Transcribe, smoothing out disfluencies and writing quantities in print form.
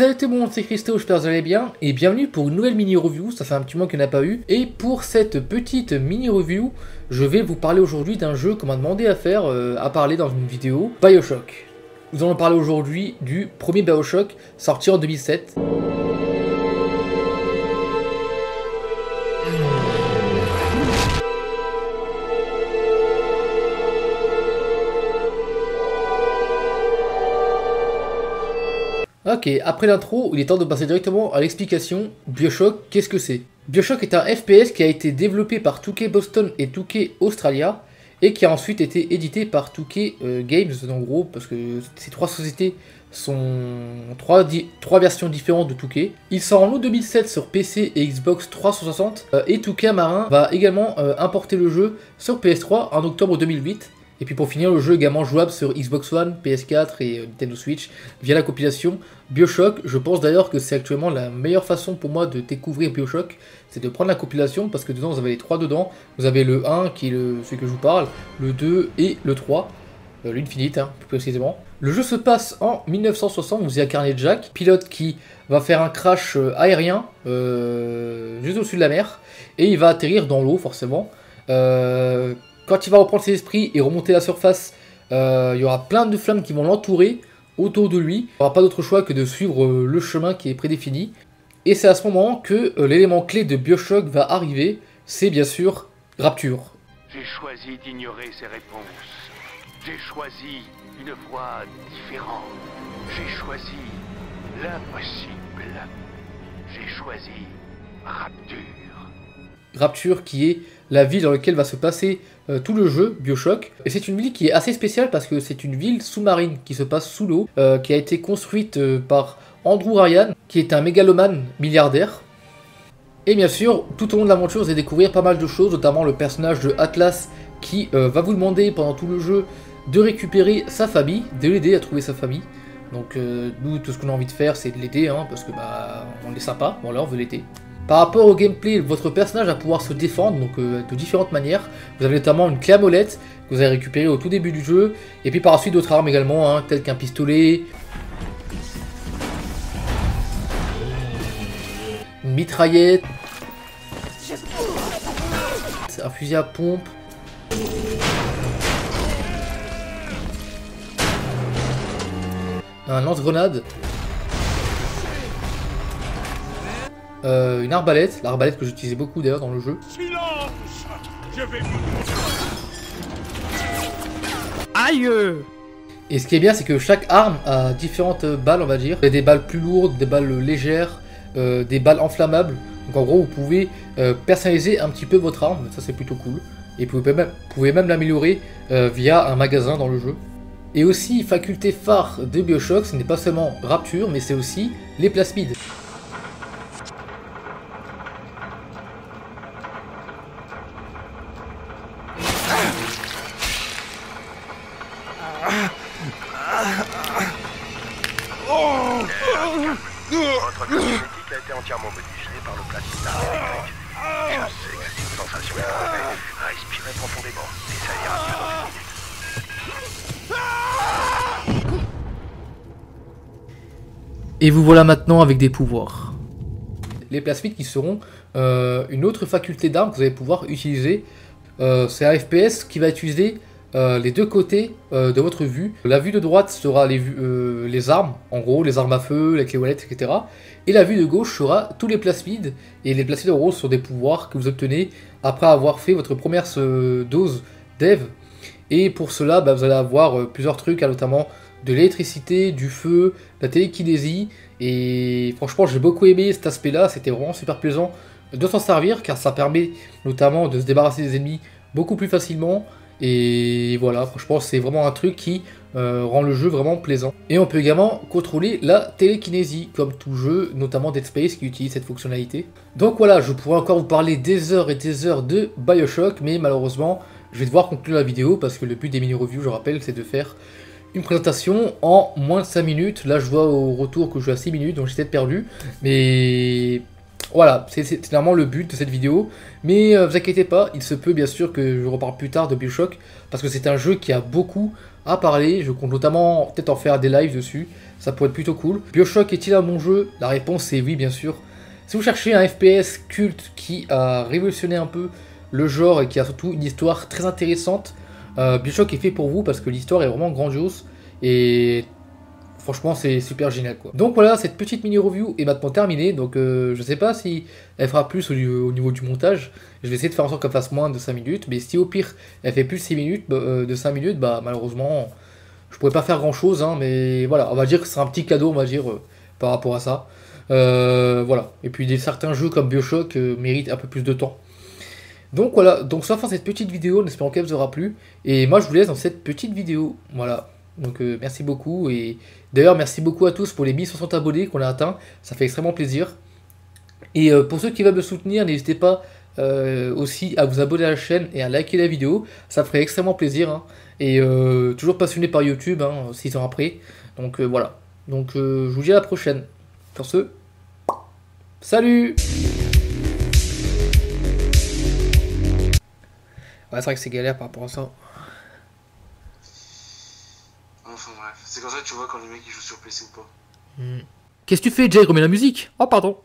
Salut tout le monde, c'est Christo, j'espère que vous allez bien et bienvenue pour une nouvelle mini-review, ça fait un petit moment qu'il n'y en a pas eu. Et pour cette petite mini-review, je vais vous parler aujourd'hui d'un jeu qu'on m'a demandé à faire, à parler dans une vidéo, BioShock. Nous allons parler aujourd'hui du premier BioShock sorti en 2007. Ok, après l'intro, il est temps de passer directement à l'explication. BioShock, qu'est-ce que c'est? BioShock est un FPS qui a été développé par 2K Boston et 2K Australia et qui a ensuite été édité par 2K Games, en gros, parce que ces trois sociétés sont trois versions différentes de 2K. Il sort en août 2007 sur PC et Xbox 360 et 2K Marin va également importer le jeu sur PS3 en octobre 2008. Et puis pour finir, le jeu est également jouable sur Xbox One, PS4 et Nintendo Switch via la compilation BioShock. Je pense d'ailleurs que c'est actuellement la meilleure façon pour moi de découvrir BioShock, c'est de prendre la compilation parce que dedans vous avez les trois dedans. Vous avez le 1 qui est celui que je vous parle, le 2 et le 3, l'Infinite plus précisément. Le jeu se passe en 1960, vous y incarnez Jack, pilote qui va faire un crash aérien juste au-dessus de la mer et il va atterrir dans l'eau forcément. Quand il va reprendre ses esprits et remonter à la surface, il y aura plein de flammes qui vont l'entourer autour de lui. Il n'y aura pas d'autre choix que de suivre le chemin qui est prédéfini. Et c'est à ce moment que l'élément clé de BioShock va arriver, c'est bien sûr Rapture. J'ai choisi d'ignorer ces réponses. J'ai choisi une voie différente. J'ai choisi l'impossible. J'ai choisi Rapture. Rapture qui est la ville dans laquelle va se passer tout le jeu BioShock. Et c'est une ville qui est assez spéciale parce que c'est une ville sous-marine qui se passe sous l'eau, qui a été construite par Andrew Ryan, qui est un mégalomane milliardaire. Et bien sûr, tout au long de l'aventure, vous allez découvrir pas mal de choses, notamment le personnage de Atlas qui va vous demander pendant tout le jeu de récupérer sa famille, de l'aider à trouver sa famille. Donc nous, tout ce qu'on a envie de faire, c'est de l'aider, parce que on est sympa, bon là on veut l'aider. Par rapport au gameplay, votre personnage va pouvoir se défendre donc de différentes manières. Vous avez notamment une clé à molette que vous allez récupérer au tout début du jeu. Et puis par la suite d'autres armes également, telles qu'un pistolet, une mitraillette, un fusil à pompe, un lance-grenade, une arbalète, l'arbalète que j'utilisais beaucoup d'ailleurs dans le jeu. Silence! Je vais... Aïe! Et ce qui est bien, c'est que chaque arme a différentes balles, on va dire. Il y a des balles plus lourdes, des balles légères, des balles enflammables. Donc en gros, vous pouvez personnaliser un petit peu votre arme, ça c'est plutôt cool. Et vous pouvez même l'améliorer via un magasin dans le jeu. Et aussi, faculté phare de BioShock, ce n'est pas seulement Rapture, mais c'est aussi les plasmides. Votre cosmétique a été entièrement modifié par le plastique électrique. Je sais que c'est une sensation éprouvée. Respirez profondément et ça ira mieux dans une minute. Et vous voilà maintenant avec des pouvoirs. Les plasmides qui seront une autre faculté d'arme que vous allez pouvoir utiliser. C'est un FPS qui va utiliser les deux côtés de votre vue. La vue de droite sera les armes, en gros les armes à feu, les clés wallet, etc. Et la vue de gauche sera tous les plasmides. Et les plasmides en gros sont des pouvoirs que vous obtenez après avoir fait votre première dose d'Eve. Et pour cela, vous allez avoir plusieurs trucs, notamment de l'électricité, du feu, la télékinésie. Et franchement, j'ai beaucoup aimé cet aspect-là, c'était vraiment super plaisant de s'en servir, car ça permet notamment de se débarrasser des ennemis beaucoup plus facilement. Et voilà, franchement, c'est vraiment un truc qui rend le jeu vraiment plaisant. Et on peut également contrôler la télékinésie, comme tout jeu, notamment Dead Space qui utilise cette fonctionnalité. Donc voilà, je pourrais encore vous parler des heures et des heures de BioShock, mais malheureusement, je vais devoir conclure la vidéo parce que le but des mini-reviews, je rappelle, c'est de faire une présentation en moins de 5 minutes. Là, je vois au retour que je suis à 6 minutes, donc j'étais perdu. Mais Voilà, c'est vraiment le but de cette vidéo. Mais vous inquiétez pas, il se peut bien sûr que je reparle plus tard de BioShock, parce que c'est un jeu qui a beaucoup à parler. Je compte notamment peut-être en faire des lives dessus. Ça pourrait être plutôt cool. BioShock est-il un bon jeu? La réponse est oui, bien sûr. Si vous cherchez un FPS culte qui a révolutionné un peu le genre et qui a surtout une histoire très intéressante, BioShock est fait pour vous parce que l'histoire est vraiment grandiose et franchement c'est super génial quoi. Donc voilà, cette petite mini review est maintenant terminée, donc je sais pas si elle fera plus au niveau du montage. Je vais essayer de faire en sorte qu'elle fasse moins de 5 minutes, mais si au pire elle fait plus 6 minutes, de 5 minutes, bah malheureusement je pourrais pas faire grand chose, hein, mais voilà, on va dire que c'est un petit cadeau, on va dire, par rapport à ça. Voilà, et puis certains jeux comme BioShock méritent un peu plus de temps. Donc voilà, donc ça fin cette petite vidéo, en espérant qu'elle vous aura plu. Et moi je vous laisse dans cette petite vidéo. Voilà. Donc merci beaucoup. Et d'ailleurs merci beaucoup à tous pour les 1060 abonnés qu'on a atteint. Ça fait extrêmement plaisir. Et pour ceux qui veulent me soutenir, n'hésitez pas aussi à vous abonner à la chaîne et à liker la vidéo. Ça ferait extrêmement plaisir. Hein. Et toujours passionné par YouTube, hein, 6 ans après. Donc voilà. Donc je vous dis à la prochaine. Sur ce, salut! Ouais, c'est vrai que c'est galère par rapport à ça. Enfin bref, c'est comme ça que tu vois quand les mecs ils jouent sur PC ou pas. Qu'est-ce que tu fais, Jay? Remets la musique. Oh, pardon.